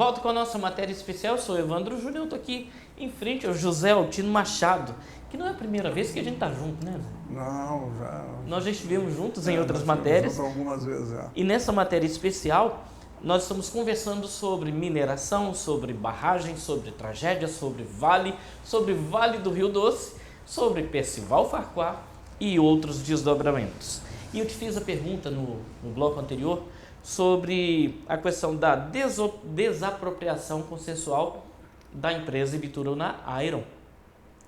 volta com a nossa matéria especial. Eu sou o Evandro Júnior, eu estou aqui em frente ao José Altino Machado, que não é a primeira vez que a gente está junto, né, Zé? Não, já. Nós já estivemos juntos em outras matérias. Algumas vezes, já. E nessa matéria especial, nós estamos conversando sobre mineração, sobre barragem, sobre tragédia, sobre Vale do Rio Doce, sobre Percival Farquhar e outros desdobramentos. E eu te fiz a pergunta no bloco anterior sobre a questão da desapropriação consensual da empresa Ibituruna Iron.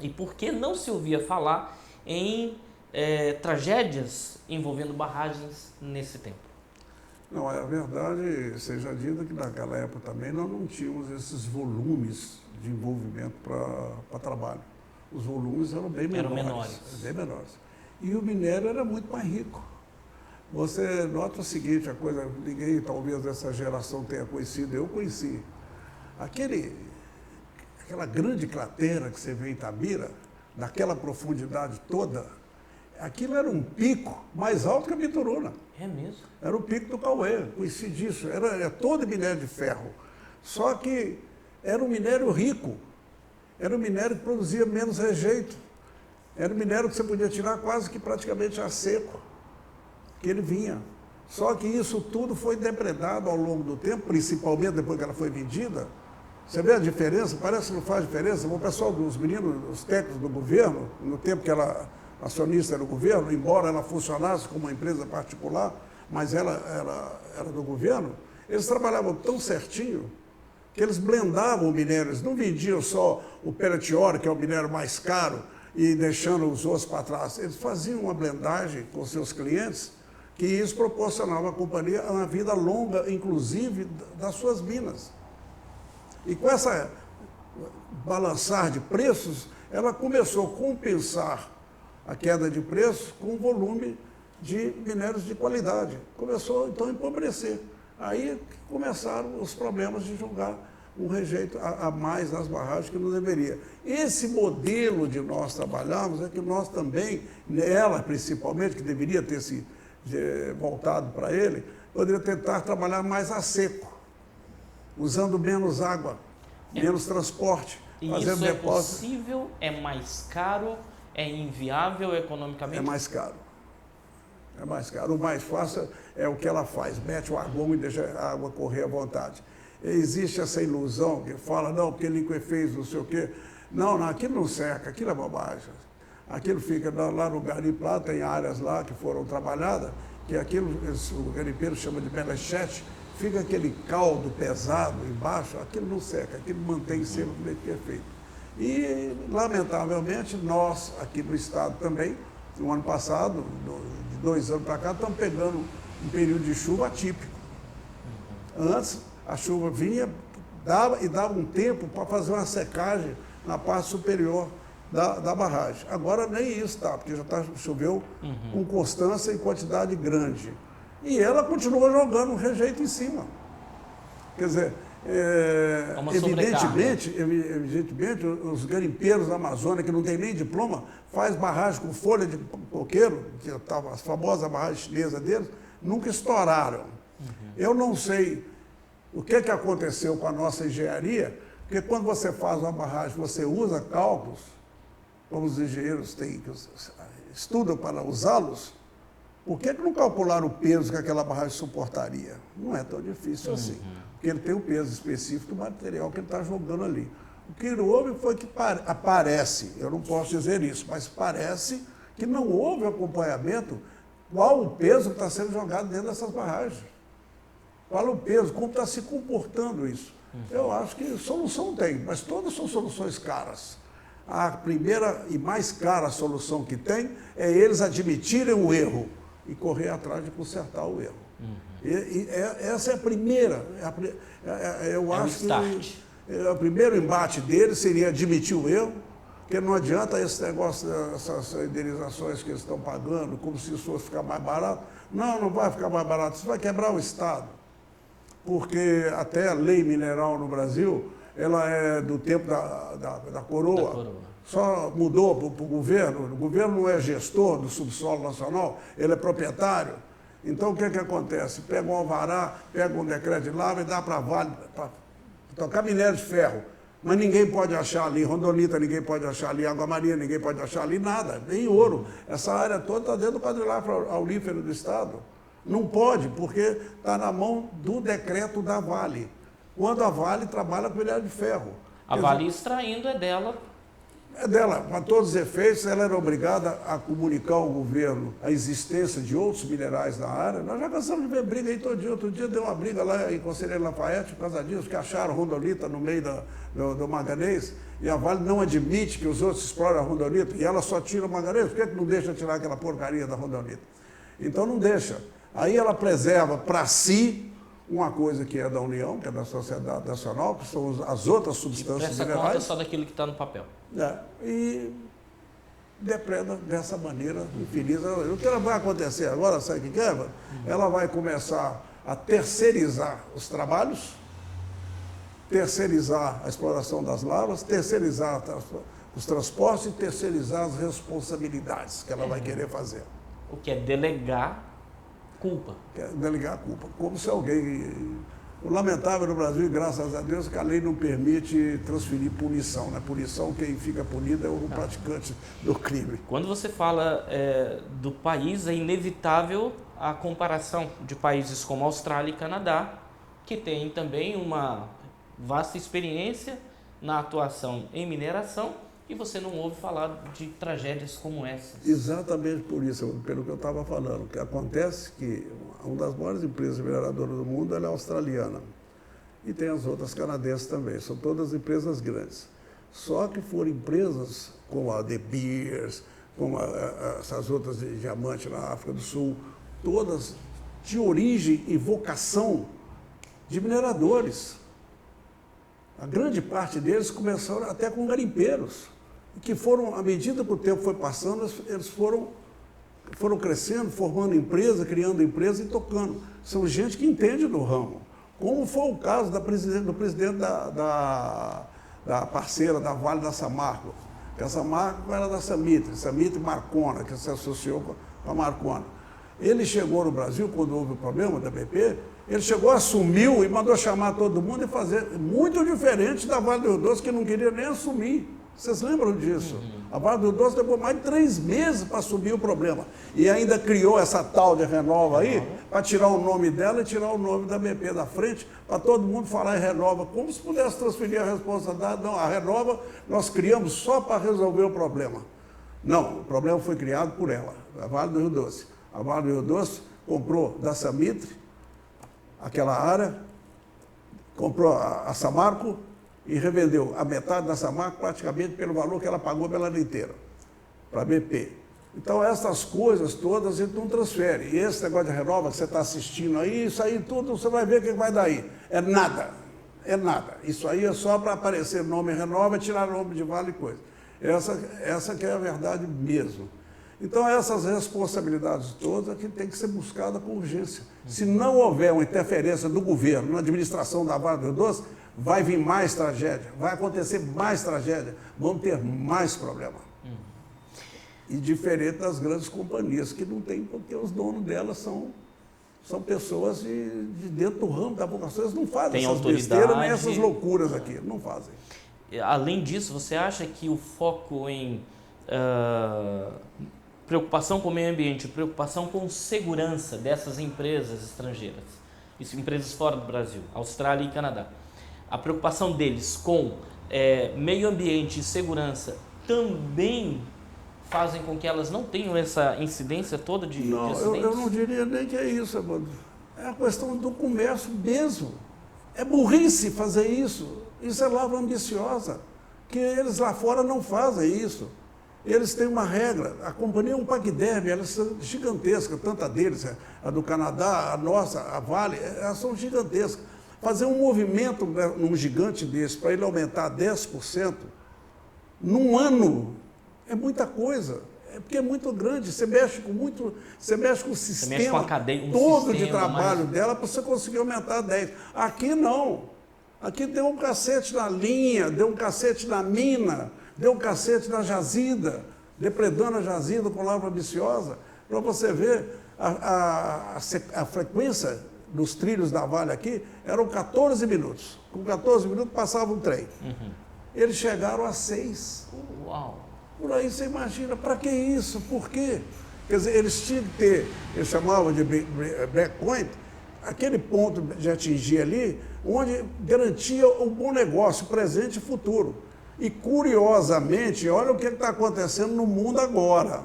E por que não se ouvia falar em tragédias envolvendo barragens nesse tempo? Não, é verdade, seja dita que naquela época também nós não tínhamos esses volumes de envolvimento para trabalho. Os volumes eram bem menores. Bem menores. E o minério era muito mais rico. Você nota o seguinte, a coisa, ninguém talvez dessa geração tenha conhecido, eu conheci. Aquela grande cratera que você vê em Itabira, naquela profundidade toda, aquilo era um pico mais alto que a Ibituruna. É mesmo? Era o pico do Cauê, conheci disso. Era todo minério de ferro. Só que era um minério rico. Era um minério que produzia menos rejeito. Era um minério que você podia tirar quase que praticamente a seco, que ele vinha. Só que isso tudo foi depredado ao longo do tempo, principalmente depois que ela foi vendida. Você vê a diferença? Parece que não faz diferença. O pessoal dos meninos, os técnicos do governo, no tempo que ela acionista era o governo, embora ela funcionasse como uma empresa particular, mas ela era do governo, eles trabalhavam tão certinho que eles blendavam o minério, eles não vendiam só o pellet ore, que é o minério mais caro, e deixando os outros para trás. Eles faziam uma blendagem com seus clientes, que isso proporcionava à companhia uma vida longa, inclusive, das suas minas. E com essa balançar de preços, ela começou a compensar a queda de preço com o volume de minérios de qualidade. Começou, então, a empobrecer. Aí começaram os problemas de jogar um rejeito a mais nas barragens que não deveria. Esse modelo de nós trabalharmos é que nós também, ela principalmente, que deveria ter se voltado para ele, poderia tentar trabalhar mais a seco, usando menos água, menos transporte. E isso é possível? É mais caro? É inviável economicamente? É mais caro. É mais caro. O mais fácil é o que ela faz, mete o argão e deixa a água correr à vontade. Existe essa ilusão que fala, não, porque ele fez não sei o quê. Não, aquilo não seca, aquilo é bobagem. Aquilo fica lá no garimpo, lá tem áreas lá que foram trabalhadas, que aquilo, o garimpeiro chama de melechete, fica aquele caldo pesado embaixo, aquilo não seca, aquilo mantém sempre o jeito que é feito. E, lamentavelmente, nós, aqui no estado também, no ano passado, de 2 anos para cá, estamos pegando um período de chuva atípico. Antes, a chuva vinha dava um tempo para fazer uma secagem na parte superior da barragem. Agora nem isso está, porque já choveu com constância e quantidade grande. E ela continua jogando um rejeito em cima. Quer dizer, evidentemente, os garimpeiros da Amazônia, que não tem nem diploma, faz barragem com folha de coqueiro, que estava a famosa barragem chinesa deles, nunca estouraram. Eu não sei o que aconteceu com a nossa engenharia, porque quando você faz uma barragem, você usa cálculos, como os engenheiros estudam para usá-los. Por que não calcularam o peso que aquela barragem suportaria? Não é tão difícil assim, porque ele tem o peso específico do material que ele está jogando ali. O que houve foi que parece, eu não posso dizer isso, mas parece que não houve acompanhamento qual o peso que está sendo jogado dentro dessas barragens. Qual o peso, como está se comportando isso. Eu acho que solução tem, mas todas são soluções caras. A primeira e mais cara solução que tem é eles admitirem o erro e correr atrás de consertar o erro. Essa é a primeira. Eu acho que o primeiro embate deles seria admitir o erro, porque não adianta esse negócio, essas indenizações que eles estão pagando, como se isso fosse ficar mais barato. Não vai ficar mais barato, isso vai quebrar o Estado. Porque até a lei mineral no Brasil, ela é do tempo da coroa. Só mudou para o governo. O governo não é gestor do subsolo nacional, ele é proprietário. Então, o que acontece? Pega um alvará, pega um decreto de lá e dá para Vale, para tocar minério de ferro. Mas ninguém pode achar ali Rondonita, ninguém pode achar ali Água Maria, ninguém pode achar ali nada, nem ouro. Essa área toda está dentro do quadrilátero aurífero do Estado. Não pode, porque está na mão do decreto da Vale. Quando a Vale trabalha com minério de ferro. A Vale extraindo é dela. É dela, para todos os efeitos, ela era obrigada a comunicar ao governo a existência de outros minerais na área. Nós já cansamos de ver briga aí todo dia. Outro dia deu uma briga lá em Conselheiro Lafayette por causa disso, que acharam Rondonita no meio do manganês, e a Vale não admite que os outros exploram a Rondonita, e ela só tira o manganês. Por que não deixa tirar aquela porcaria da Rondonita? Então não deixa. Aí ela preserva para si uma coisa que é da União, que é da Sociedade Nacional, que são as outras substâncias minerais. Presta conta só daquilo que está no papel. E depreda dessa maneira infeliz. O que ela vai acontecer agora, sabe o que é? Ela vai começar a terceirizar os trabalhos, terceirizar a exploração das lavras, terceirizar os transportes e terceirizar as responsabilidades que ela vai querer fazer. O que é delegar culpa. Que é delegar a culpa. Como se alguém... O lamentável no Brasil, e graças a Deus, que a lei não permite transferir punição. Né? Punição, quem fica punido é o praticante do crime. Quando você fala do país, é inevitável a comparação de países como Austrália e Canadá, que têm também uma vasta experiência na atuação em mineração, e você não ouve falar de tragédias como essas. Exatamente por isso, pelo que eu estava falando. Que acontece que uma das maiores empresas mineradoras do mundo ela é australiana. E tem as outras canadenses também. São todas empresas grandes. Só que foram empresas como a De Beers, como essas outras de diamante na África do Sul, todas de origem e vocação de mineradores. A grande parte deles começaram até com garimpeiros, que foram, à medida que o tempo foi passando, eles foram crescendo, formando empresa, criando empresa e tocando. São gente que entende do ramo. Como foi o caso do presidente da parceira da Vale da Samarco, que a Samarco era da Samitre Marcona, que se associou com a Marcona. Ele chegou no Brasil, quando houve o problema da BP, ele chegou, assumiu e mandou chamar todo mundo e fazer muito diferente da Vale do Rio Doce, que não queria nem assumir. Vocês lembram disso? A Vale do Rio Doce levou mais de 3 meses para assumir o problema. E ainda criou essa tal de Renova aí, para tirar o nome dela e tirar o nome da BP da frente, para todo mundo falar em Renova, como se pudesse transferir a responsabilidade. Não, a Renova nós criamos só para resolver o problema. Não, o problema foi criado por ela, a Vale do Rio Doce. A Vale do Rio Doce comprou da Samitre aquela área, comprou a Samarco e revendeu a metade da Samarco praticamente pelo valor que ela pagou pela área inteira, para a BP. Então, essas coisas todas a gente não transfere. E esse negócio de Renova que você está assistindo aí, isso aí tudo, você vai ver o que vai dar aí. É nada. É nada. Isso aí é só para aparecer nome Renova e tirar nome de Vale e coisa. Essa que é a verdade mesmo. Então, essas responsabilidades todas que tem que ser buscadas com urgência. Se não houver uma interferência do governo na administração da Vale do Rio Doce, vai vir mais tragédia, vai acontecer mais tragédia, vão ter mais problema. E diferente das grandes companhias, que não tem, porque os donos delas são pessoas de dentro do ramo da vocação, eles não fazem essas besteiras nem essas loucuras aqui, não fazem. Além disso, você acha que o foco em preocupação com o meio ambiente, preocupação com segurança dessas empresas estrangeiras, empresas fora do Brasil, Austrália e Canadá, a preocupação deles com meio ambiente e segurança também fazem com que elas não tenham essa incidência toda de acidentes? Eu não diria nem que é isso, Amado. É a questão do comércio mesmo. É burrice fazer isso. Isso é lavra ambiciosa, que eles lá fora não fazem isso. Eles têm uma regra. A companhia é um paquiderme, elas são gigantescas, tanta deles, a do Canadá, a nossa, a Vale, elas são gigantescas. Fazer um movimento num gigante desse para ele aumentar 10% num ano é muita coisa. É porque é muito grande. Você mexe com o sistema todo de trabalho dela para você conseguir aumentar 10%. Aqui não. Aqui deu um cacete na linha, deu um cacete na mina, deu um cacete na jazida, depredando a jazida com lavra ambiciosa, para você ver a frequência dos trilhos da Vale aqui, eram 14 minutos. Com 14 minutos passava um trem. Eles chegaram a 6. Uau! Por aí você imagina, para que isso? Por quê? Quer dizer, eles tinham que ter, eles chamavam de breakpoint, aquele ponto de atingir ali, onde garantia o bom negócio, presente e futuro. E, curiosamente, olha o que está acontecendo no mundo agora.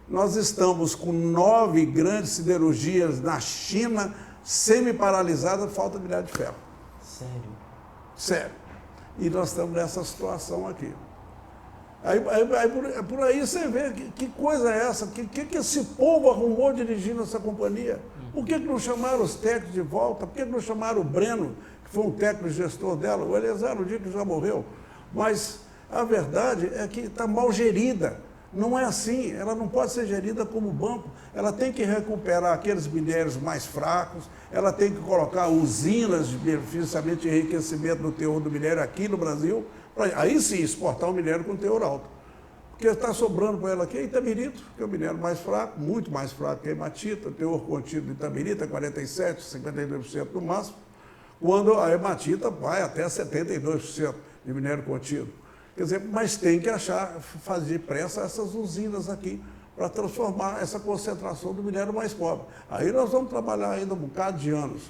Nós estamos com 9 grandes siderurgias na China, semi-paralisadas, falta de minério de ferro. Sério? Sério. E nós estamos nessa situação aqui. Por aí você vê que coisa é essa, que esse povo arrumou dirigindo essa companhia. Por que não chamaram os técnicos de volta? Por que não chamaram o Breno, que foi um técnico gestor dela? O Eliezer, o dia que já morreu. Mas a verdade é que está mal gerida. Não é assim, ela não pode ser gerida como banco. Ela tem que recuperar aqueles minérios mais fracos, ela tem que colocar usinas de beneficiamento de enriquecimento do teor do minério aqui no Brasil, para aí sim exportar o minério com teor alto. Porque está sobrando para ela aqui Itabirito, que é o minério mais fraco, muito mais fraco que a hematita, o teor contido de Itabirito é 47%, 52% no máximo, quando a hematita vai até 72% de minério contido. Quer dizer, mas tem que fazer pressa essas usinas aqui para transformar essa concentração do minério mais pobre. Aí nós vamos trabalhar ainda um bocado de anos.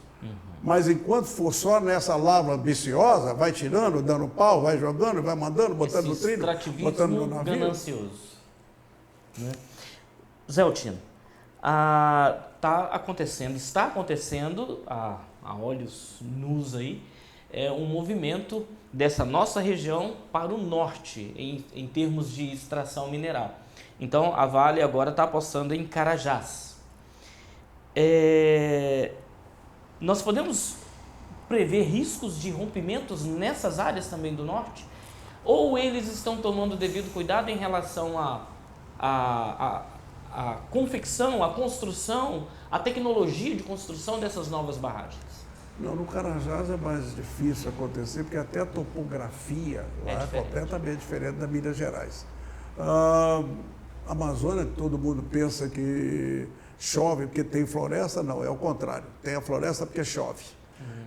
Mas enquanto for só nessa lavra ambiciosa, vai tirando, dando pau, vai jogando, vai mandando, botando no trilho, botando no navio. Ganancioso. Né? Zé Altino, está acontecendo a olhos nus aí, um movimento dessa nossa região para o norte, em termos de extração mineral. Então, a Vale agora está apostando em Carajás. Nós podemos prever riscos de rompimentos nessas áreas também do norte? Ou eles estão tomando devido cuidado em relação à confecção, à construção, à tecnologia de construção dessas novas barragens? Não, no Carajás é mais difícil acontecer, porque até a topografia lá é completamente diferente da Minas Gerais. A Amazônia, todo mundo pensa que chove porque tem floresta, não, é o contrário. Tem a floresta porque chove.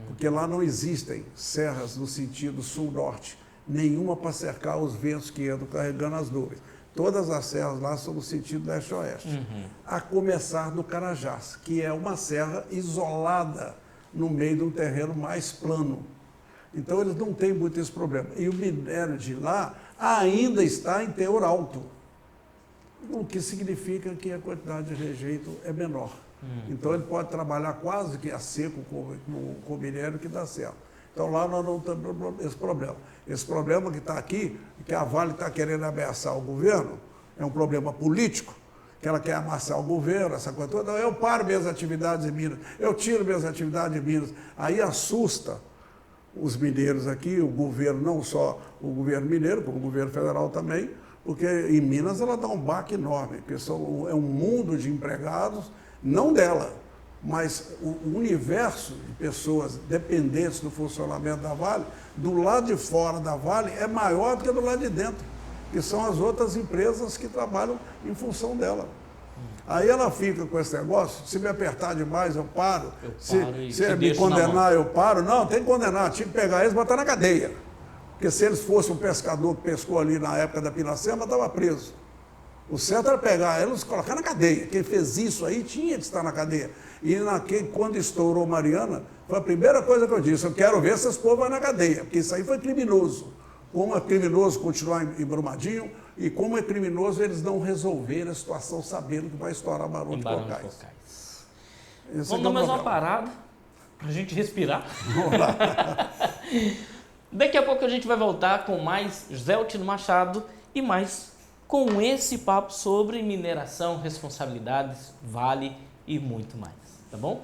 Porque lá não existem serras no sentido sul-norte, nenhuma para cercar os ventos que andam carregando as nuvens. Todas as serras lá são no sentido leste-oeste. A começar no Carajás, que é uma serra isolada no meio de um terreno mais plano. Então, eles não têm muito esse problema. E o minério de lá ainda está em teor alto, o que significa que a quantidade de rejeito é menor. Então, ele pode trabalhar quase que a seco com o minério que dá certo. Então, lá nós não temos esse problema. Esse problema que está aqui, que a Vale está querendo ameaçar o governo, é um problema político, que ela quer amassar o governo, essa coisa toda. Eu paro minhas atividades em Minas, eu tiro minhas atividades em Minas. Aí assusta os mineiros aqui, o governo, não só o governo mineiro, como o governo federal também, porque em Minas ela dá um baque enorme, porque é um mundo de empregados, não dela, mas o universo de pessoas dependentes do funcionamento da Vale, do lado de fora da Vale, é maior do que do lado de dentro, que são as outras empresas que trabalham em função dela. Aí ela fica com esse negócio, se me apertar demais eu paro, se me condenar eu paro. Não, tem que condenar, tinha que pegar eles e botar na cadeia. Porque se eles fossem um pescador que pescou ali na época da Piracema, estava preso. O certo era pegar eles e colocar na cadeia. Quem fez isso aí tinha que estar na cadeia. E quando estourou Mariana, foi a primeira coisa que eu disse, eu quero ver se esse povo vai na cadeia, porque isso aí foi criminoso. Como é criminoso continuar em Brumadinho e como é criminoso eles não resolverem a situação sabendo que vai estourar Barão de Cocais. Vamos dar mais uma parada para a gente respirar. Vamos lá. Daqui a pouco a gente vai voltar com mais Zé Altino Machado e mais com esse papo sobre mineração, responsabilidades, Vale e muito mais. Tá bom?